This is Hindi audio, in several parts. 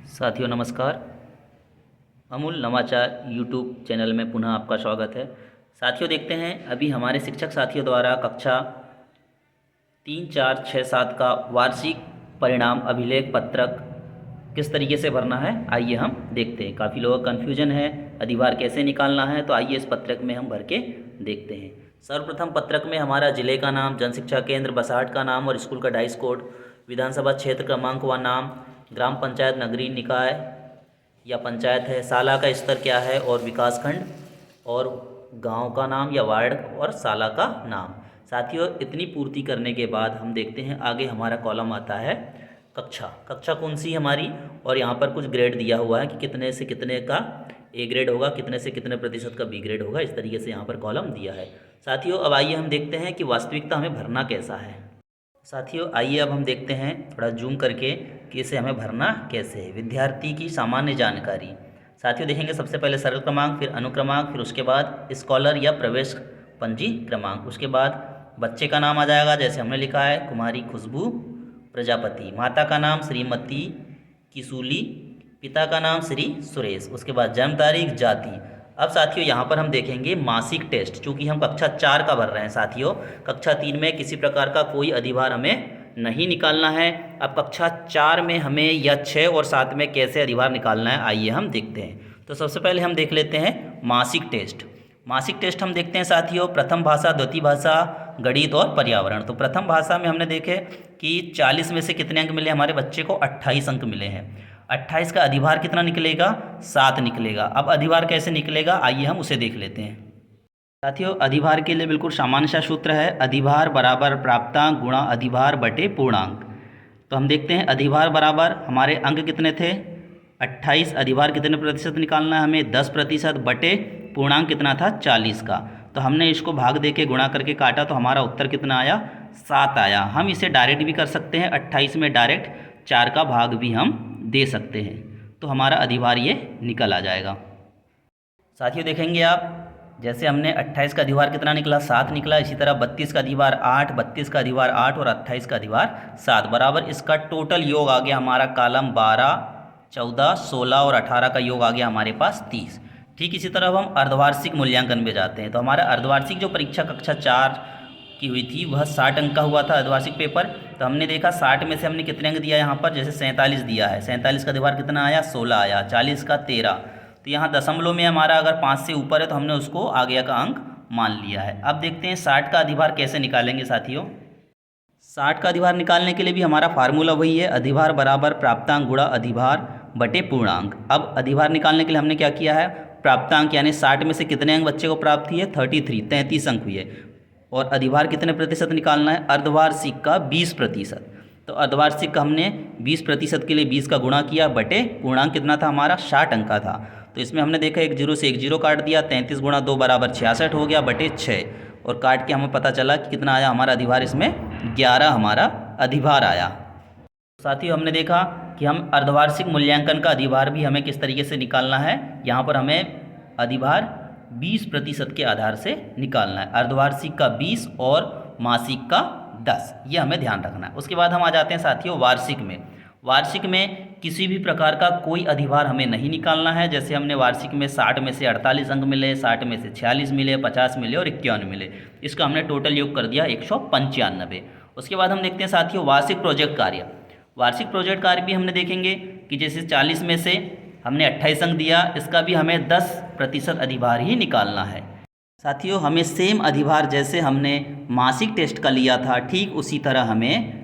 साथियों नमस्कार। अमूल नवाचार यूट्यूब चैनल में पुनः आपका स्वागत है। साथियों देखते हैं अभी हमारे शिक्षक साथियों द्वारा कक्षा 3, 4, 6, 7 का वार्षिक परिणाम अभिलेख पत्रक किस तरीके से भरना है, आइए हम देखते हैं। काफ़ी लोगों का कन्फ्यूजन है अधिभार कैसे निकालना है, तो आइए इस पत्रक में हम भर के देखते हैं। सर्वप्रथम पत्रक में हमारा जिले का नाम, जनशिक्षा केंद्र बसाहट का नाम और स्कूल का डाइस कोड, विधानसभा क्षेत्र क्रमांक व नाम, ग्राम पंचायत नगरीय निकाय या पंचायत है, साला का स्तर क्या है और विकासखंड और गांव का नाम या वार्ड और साला का नाम। साथियों इतनी पूर्ति करने के बाद हम देखते हैं आगे हमारा कॉलम आता है कक्षा कौन सी हमारी, और यहाँ पर कुछ ग्रेड दिया हुआ है कि कितने से कितने का ए ग्रेड होगा, कितने से कितने प्रतिशत का बी ग्रेड होगा। इस तरीके से यहाँ पर कॉलम दिया है। साथियों अब आइए हम देखते हैं कि वास्तविकता हमें भरना कैसा है। साथियों आइए अब हम देखते हैं थोड़ा जूम करके कि इसे हमें भरना कैसे है। विद्यार्थी की सामान्य जानकारी। साथियों देखेंगे सबसे पहले सरल क्रमांक, फिर अनुक्रमांक, फिर उसके बाद स्कॉलर या प्रवेश पंजी क्रमांक, उसके बाद बच्चे का नाम आ जाएगा जैसे हमने लिखा है कुमारी खुशबू प्रजापति, माता का नाम श्रीमती किसूली, पिता का नाम श्री सुरेश, उसके बाद जन्म तारीख, जाति। अब साथियों यहाँ पर हम देखेंगे मासिक टेस्ट, चूँकि हम कक्षा 4 का भर रहे हैं। साथियों कक्षा 3 में किसी प्रकार का कोई अधिभार हमें नहीं निकालना है। अब कक्षा 4 में हमें या 6 और 7 में कैसे अधिभार निकालना है आइए हम देखते हैं। तो सबसे पहले हम देख लेते हैं मासिक टेस्ट। मासिक टेस्ट हम देखते हैं साथियों प्रथम भाषा, द्वितीय भाषा, गणित और पर्यावरण। तो प्रथम भाषा में हमने देखे कि 40 में से कितने अंक मिले हमारे बच्चे को, 28 अंक मिले हैं। 28 का अधिभार कितना निकलेगा, 7 निकलेगा। अब अधिभार कैसे निकलेगा आइए हम उसे देख लेते हैं। साथियों अधिभार के लिए बिल्कुल सामान्य सा सूत्र है, अधिभार बराबर प्राप्तांक गुणा अधिभार बटे पूर्णांक। तो हम देखते हैं अधिभार बराबर हमारे अंक कितने थे 28, अधिभार कितने प्रतिशत निकालना है हमें 10% बटे पूर्णांक कितना था 40 का। तो हमने इसको भाग दे के गुणा करके काटा तो हमारा उत्तर कितना आया 7 आया। हम इसे डायरेक्ट भी कर सकते हैं, 28 में डायरेक्ट 4 का भाग भी हम दे सकते हैं, तो हमारा अधिभार ये निकल आ जाएगा। साथियों देखेंगे आप जैसे हमने 28 का अधिभार कितना निकला 7 निकला, इसी तरह 32 का अधिभार 8, 32 का अधिभार 8 और 28 का अधिभार 7 बराबर इसका टोटल योग आ गया हमारा कॉलम 12, 14, 16 और 18 का योग आ गया हमारे पास 30। ठीक इसी तरह हम अर्धवार्षिक मूल्यांकन में जाते हैं। तो हमारा अर्धवार्षिक जो परीक्षा कक्षा 4 की हुई थी वह 60 अंक का हुआ था अर्धवार्षिक पेपर। तो हमने देखा 60 में से हमने कितने अंक दिया यहाँ पर, जैसे 47 दिया है, 47 का अधिभार कितना आया 16 आया, 40 का 13। तो यहाँ दशमलव में हमारा अगर 5 से ऊपर है तो हमने उसको आगे का अंक मान लिया है। अब देखते हैं 60 का अधिभार कैसे निकालेंगे। साथियों 60 का अधिभार निकालने के लिए भी हमारा फार्मूला वही है, अधिभार बराबर प्राप्तांक गुणा अधिभार बटे पूर्णांक। अब अधिभार निकालने के लिए हमने क्या किया है, प्राप्तांक यानी 60 में से कितने अंक बच्चे को प्राप्त हुए 33 अंक हुए, और अधिभार कितने प्रतिशत निकालना है अर्धवार्षिक का 20%। तो अर्धवार्षिक का हमने 20% के लिए 20 का गुणा किया बटे पूर्णांक कितना था हमारा 60 अंक का था। तो इसमें हमने देखा एक जीरो से एक जीरो काट दिया, 33 गुणा 2 बराबर 66 हो गया बटे 6, और काट के हमें पता चला कि कितना आया हमारा अधिभार, इसमें 11 हमारा अधिभार आया। साथियों हमने देखा कि हम अर्धवार्षिक मूल्यांकन का अधिभार भी हमें किस तरीके से निकालना है। यहाँ पर हमें अधिभार 20% के आधार से निकालना है, अर्धवार्षिक का 20 और मासिक का 10, ये हमें ध्यान रखना है। उसके बाद हम आ जाते हैं साथियों वार्षिक में। वार्षिक में किसी भी प्रकार का कोई अधिभार हमें नहीं निकालना है। जैसे हमने वार्षिक में 60 में से 48 अंक मिले, 60 में से 46 मिले, 50 मिले और 51 मिले, इसका हमने टोटल योग कर दिया 195। उसके बाद हम देखते हैं साथियों वार्षिक प्रोजेक्ट कार्य। वार्षिक प्रोजेक्ट कार्य भी हमने देखेंगे कि जैसे 40 में से हमने 28 अंक दिया, इसका भी हमें 10% अधिभार ही निकालना है। साथियों हमें सेम अधिभार जैसे हमने मासिक टेस्ट का लिया था ठीक उसी तरह हमें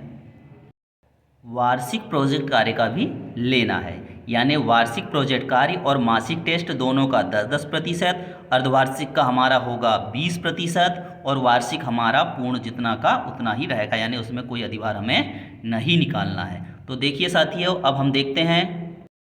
वार्षिक प्रोजेक्ट कार्य का भी लेना है, यानी वार्षिक प्रोजेक्ट कार्य और मासिक टेस्ट दोनों का 10-10%, अर्धवार्षिक का हमारा होगा 20% और वार्षिक हमारा पूर्ण जितना का उतना ही रहेगा, यानी उसमें कोई अधिभार हमें नहीं निकालना है। तो देखिए साथियों अब हम देखते हैं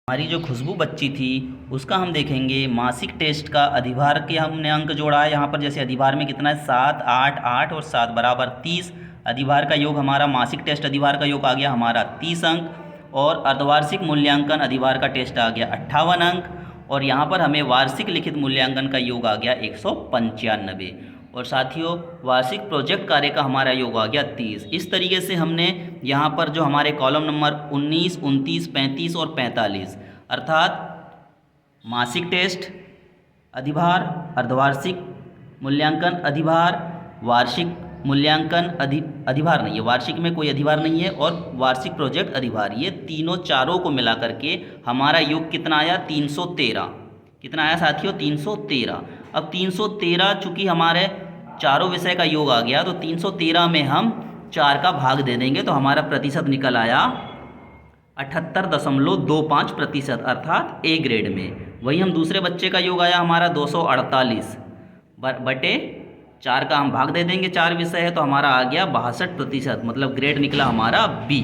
हमारी जो खुशबू बच्ची थी उसका हम देखेंगे मासिक टेस्ट का अधिभार के हमने अंक जोड़ा है। यहाँ पर जैसे अधिभार में कितना है 7, 8, 8 और 7 बराबर 30, अधिभार का योग हमारा मासिक टेस्ट अधिभार का योग आ गया हमारा 30 अंक, और अर्धवार्षिक मूल्यांकन अधिभार का टेस्ट आ गया 58 अंक, और यहाँ पर हमें वार्षिक लिखित मूल्यांकन का योग आ गया 195। और साथियों वार्षिक प्रोजेक्ट कार्य का हमारा योग आ गया 30। इस तरीके से हमने यहाँ पर जो हमारे कॉलम नंबर 19, 29, 35 और 45 अर्थात मासिक टेस्ट अधिभार, अर्धवार्षिक मूल्यांकन अधिभार, वार्षिक मूल्यांकन अधिभार नहीं है, वार्षिक में कोई अधिभार नहीं है, और वार्षिक प्रोजेक्ट अधिभार, ये तीनों चारों को मिला करके हमारा योग कितना आया 313। कितना आया साथियों 313। अब 313 चूँकि हमारे चारों विषय का योग आ गया तो 313 में हम 4 का भाग दे देंगे तो हमारा प्रतिशत निकल आया 78.25% अर्थात ए ग्रेड में। वही हम दूसरे बच्चे का योग आया हमारा 248 बटे 4 का हम भाग दे देंगे, 4 विषय है तो हमारा आ गया 62%, मतलब ग्रेड निकला हमारा बी।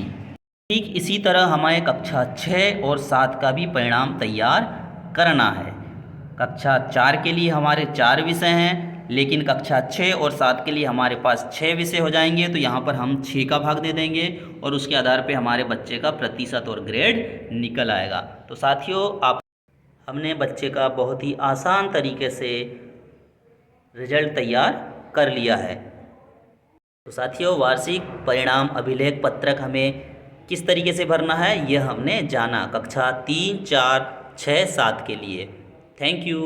ठीक इसी तरह हमें कक्षा 6 और 7 का भी परिणाम तैयार करना है। कक्षा 4 के लिए हमारे 4 विषय हैं, लेकिन कक्षा 6 और 7 के लिए हमारे पास 6 विषय हो जाएंगे, तो यहाँ पर हम 6 का भाग दे देंगे और उसके आधार पे हमारे बच्चे का प्रतिशत और ग्रेड निकल आएगा। तो साथियों हमने बच्चे का बहुत ही आसान तरीके से रिजल्ट तैयार कर लिया है। तो साथियों वार्षिक परिणाम अभिलेख पत्रक हमें किस तरीके से भरना है यह हमने जाना कक्षा 3, 4, 6, 7 के लिए। Thank you.